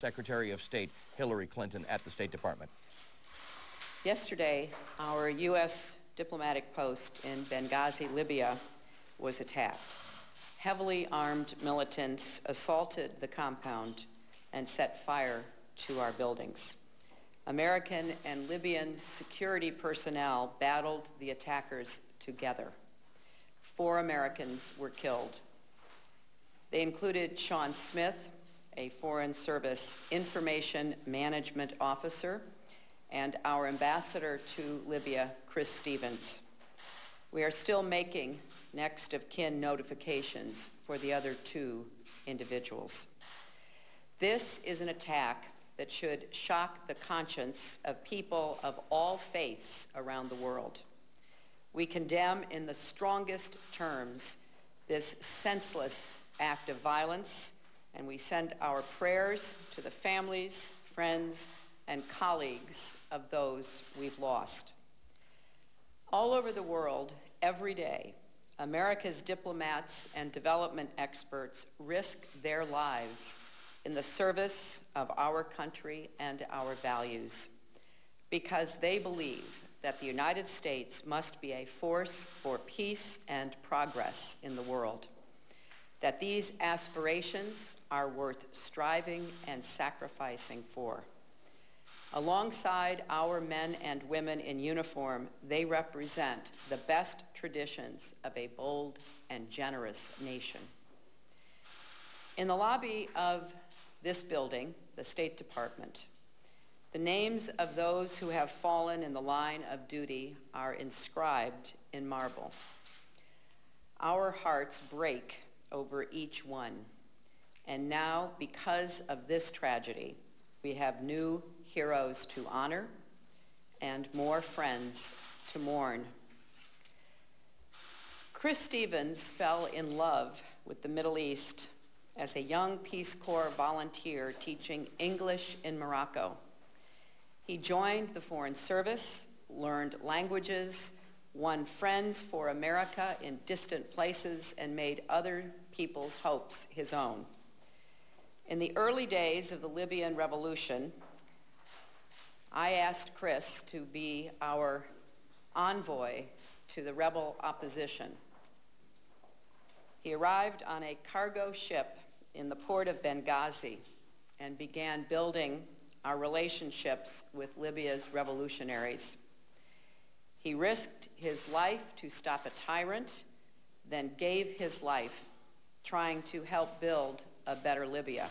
Secretary of State Hillary Clinton at the State Department. Yesterday, our U.S. diplomatic post in Benghazi, Libya, was attacked. Heavily armed militants assaulted the compound and set fire to our buildings. American and Libyan security personnel battled the attackers together. 4 Americans were killed. They included Sean Smith, a Foreign Service Information Management Officer, and our ambassador to Libya, Chris Stevens. We are still making next of kin notifications for the other 2 individuals. This is an attack that should shock the conscience of people of all faiths around the world. We condemn in the strongest terms this senseless act of violence, and we send our prayers to the families, friends, and colleagues of those we've lost. All over the world, every day, America's diplomats and development experts risk their lives in the service of our country and our values because they believe that the United States must be a force for peace and progress in the world, that these aspirations are worth striving and sacrificing for. Alongside our men and women in uniform, they represent the best traditions of a bold and generous nation. In the lobby of this building, the State Department, the names of those who have fallen in the line of duty are inscribed in marble. Our hearts break over each one. And now, because of this tragedy, we have new heroes to honor and more friends to mourn. Chris Stevens fell in love with the Middle East as a young Peace Corps volunteer teaching English in Morocco. He joined the Foreign Service, learned languages, won friends for America in distant places, and made other people's hopes his own. In the early days of the Libyan revolution, I asked Chris to be our envoy to the rebel opposition. He arrived on a cargo ship in the port of Benghazi and began building our relationships with Libya's revolutionaries. He risked his life to stop a tyrant, then gave his life trying to help build a better Libya.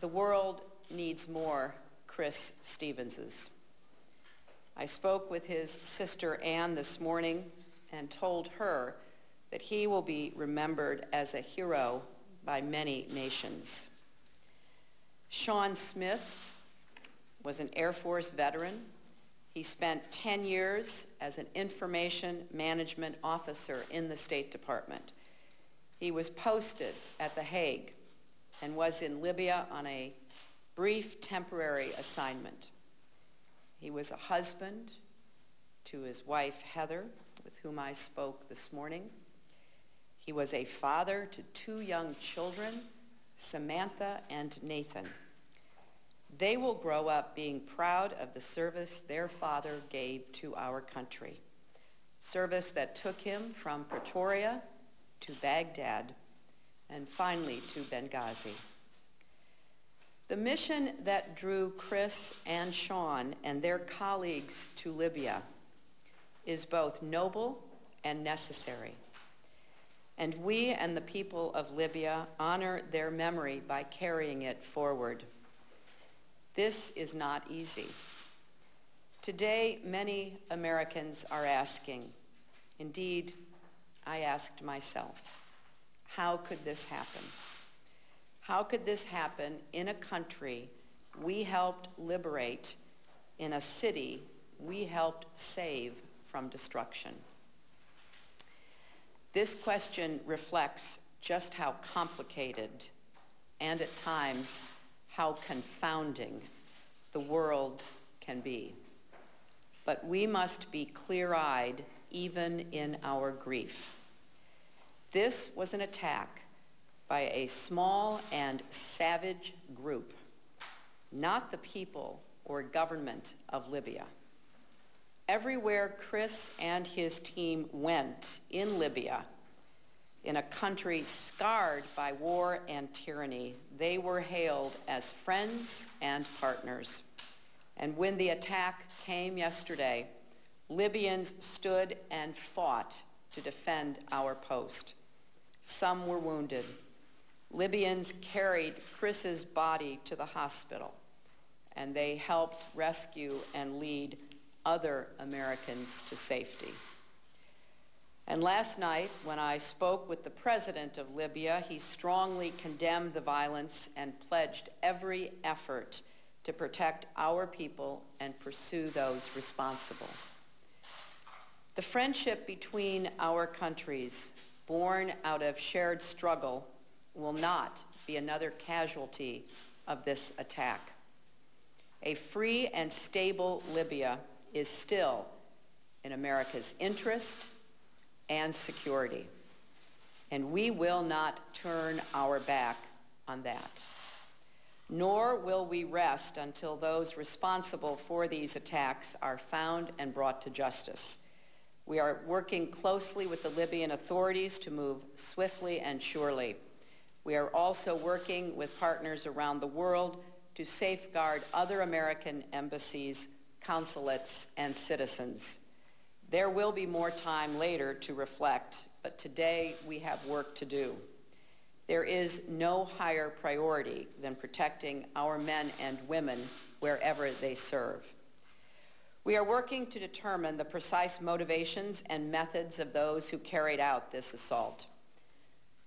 The world needs more Chris Stevenses. I spoke with his sister Anne this morning and told her that he will be remembered as a hero by many nations. Sean Smith was an Air Force veteran. He spent 10 years as an information management officer in the State Department. He was posted at The Hague and was in Libya on a brief temporary assignment. He was a husband to his wife, Heather, with whom I spoke this morning. He was a father to 2 young children, Samantha and Nathan. They will grow up being proud of the service their father gave to our country, service that took him from Pretoria to Baghdad and finally to Benghazi. The mission that drew Chris and Sean and their colleagues to Libya is both noble and necessary. And we and the people of Libya honor their memory by carrying it forward. This is not easy. Today, many Americans are asking, indeed, I asked myself, how could this happen? How could this happen in a country we helped liberate, in a city we helped save from destruction? This question reflects just how complicated and at times how confounding the world can be. But we must be clear-eyed even in our grief. This was an attack by a small and savage group, not the people or government of Libya. Everywhere Chris and his team went in Libya, in a country scarred by war and tyranny, they were hailed as friends and partners. And when the attack came yesterday, Libyans stood and fought to defend our post. Some were wounded. Libyans carried Chris's body to the hospital, and they helped rescue and lead other Americans to safety. And last night, when I spoke with the president of Libya, he strongly condemned the violence and pledged every effort to protect our people and pursue those responsible. The friendship between our countries, born out of shared struggle, will not be another casualty of this attack. A free and stable Libya is still in America's interest and security, and we will not turn our back on that. Nor will we rest until those responsible for these attacks are found and brought to justice. We are working closely with the Libyan authorities to move swiftly and surely. We are also working with partners around the world to safeguard other American embassies, consulates, and citizens. There will be more time later to reflect, but today we have work to do. There is no higher priority than protecting our men and women wherever they serve. We are working to determine the precise motivations and methods of those who carried out this assault.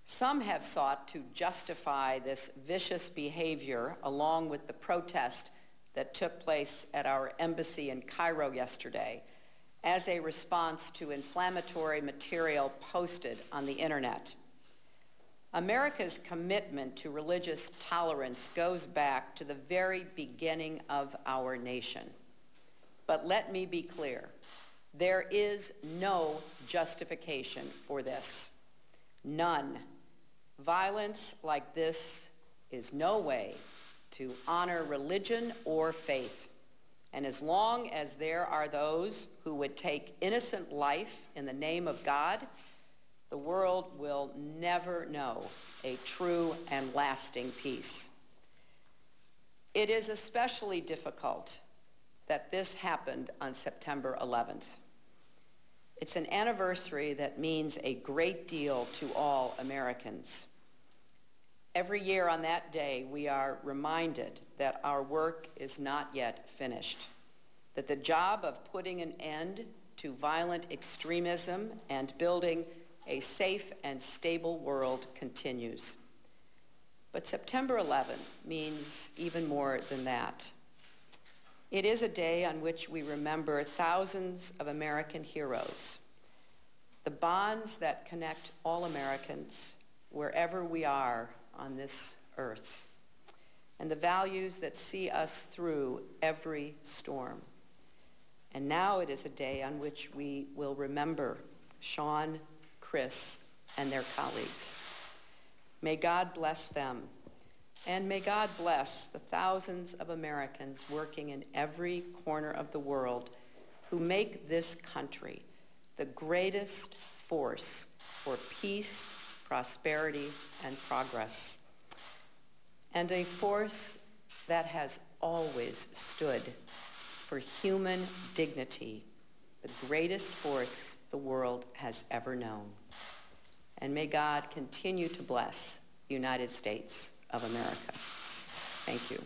Some have sought to justify this vicious behavior along with the protest that took place at our embassy in Cairo yesterday as a response to inflammatory material posted on the internet. America's commitment to religious tolerance goes back to the very beginning of our nation. But let me be clear, there is no justification for this. None. Violence like this is no way to honor religion or faith. And as long as there are those who would take innocent life in the name of God, the world will never know a true and lasting peace. It is especially difficult that this happened on September 11th. It's an anniversary that means a great deal to all Americans. Every year on that day, we are reminded that our work is not yet finished, that the job of putting an end to violent extremism and building a safe and stable world continues. But September 11th means even more than that. It is a day on which we remember thousands of American heroes, the bonds that connect all Americans wherever we are on this earth, and the values that see us through every storm. And now it is a day on which we will remember Sean, Chris, and their colleagues. May God bless them, and may God bless the thousands of Americans working in every corner of the world who make this country the greatest force for peace, prosperity, and progress, and a force that has always stood for human dignity, the greatest force the world has ever known. And may God continue to bless the United States of America. Thank you.